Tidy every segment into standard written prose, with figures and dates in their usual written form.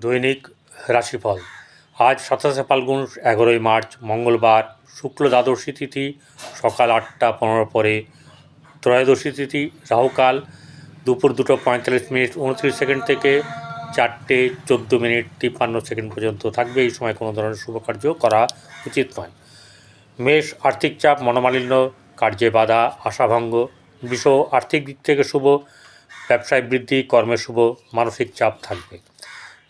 দৈনিক রাশিফল আজ 27শে ফাল্গুন 11ই মার্চ মঙ্গলবার শুক্ল দ্বাদশী তিথি সকাল 8টা 15 পরে ত্রয়োদশী তিথি রাহুকাল দুপুর 2:45 29 সেকেন্ড থেকে 4:14 53 পর্যন্ত থাকবে। এই সময় কোনো ধরনের শুভ কার্য করা উচিত নয়। মেষ আর্থিক চাপ, মনোমালিন্য, কার্যে বাধা, আশাভঙ্গ। বৃষ আর্থিক দিক থেকে শুভ, ব্যবসায় বৃদ্ধি, কর্মে শুভ, মানসিক চাপ থাকবে।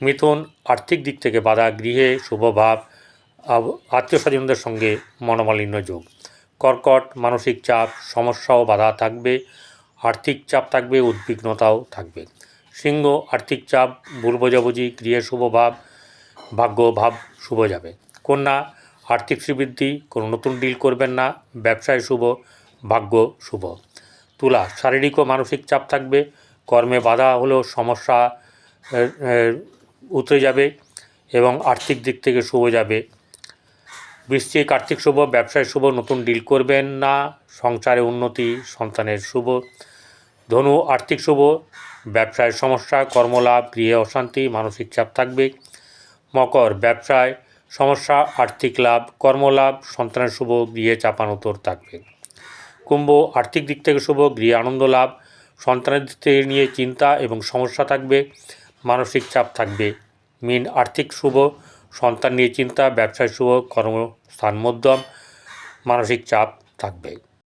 মিথুন আর্থিক দিক থেকে বাধা, গৃহে শুভভাব, আত্মীয় স্বজনদের সঙ্গে মনোমালিন্য যোগ। কর্কট মানসিক চাপ, সমস্যা ও বাধা থাকবে, আর্থিক চাপ থাকবে, উদ্বিগ্নতাও থাকবে। সিংহ আর্থিক চাপ, ভুল বোঝাবুঝি, গৃহে শুভভাব, ভাগ্য ভাব শুভ যাবে। কন্যা আর্থিক শ্রীবৃদ্ধি, কোনো নতুন ডিল করবেন না, ব্যবসায় শুভ, ভাগ্য শুভ। তুলা শারীরিক ও মানসিক চাপ থাকবে, কর্মে বাধা হলেও সমস্যা উতরে যাবে এবং আর্থিক দিক থেকে শুভ যাবে। বৃশ্চিক আর্থিক শুভ, ব্যবসায় শুভ, নতুন ডিল করবেন না, সংসারে উন্নতি, সন্তানের শুভ। ধনু আর্থিক শুভ, ব্যবসায় সমস্যা, কর্মলাভ, গৃহে অশান্তি, মানসিক চাপ থাকবে। মকর ব্যবসায় সমস্যা, আর্থিক লাভ, কর্মলাভ, সন্তানের শুভ, গৃহে চাপানোতর থাকবে। কুম্ভ আর্থিক দিক থেকে শুভ, গৃহে আনন্দ লাভ, সন্তানের দিক থেকে নিয়ে চিন্তা এবং সমস্যা থাকবে, মানসিক চাপ থাকবে। মীন আর্থিক শুভ, সন্তান নিয়ে চিন্তা, ব্যবসায় শুভ, কর্মস্থান মধ্যম, মানসিক চাপ থাকবে।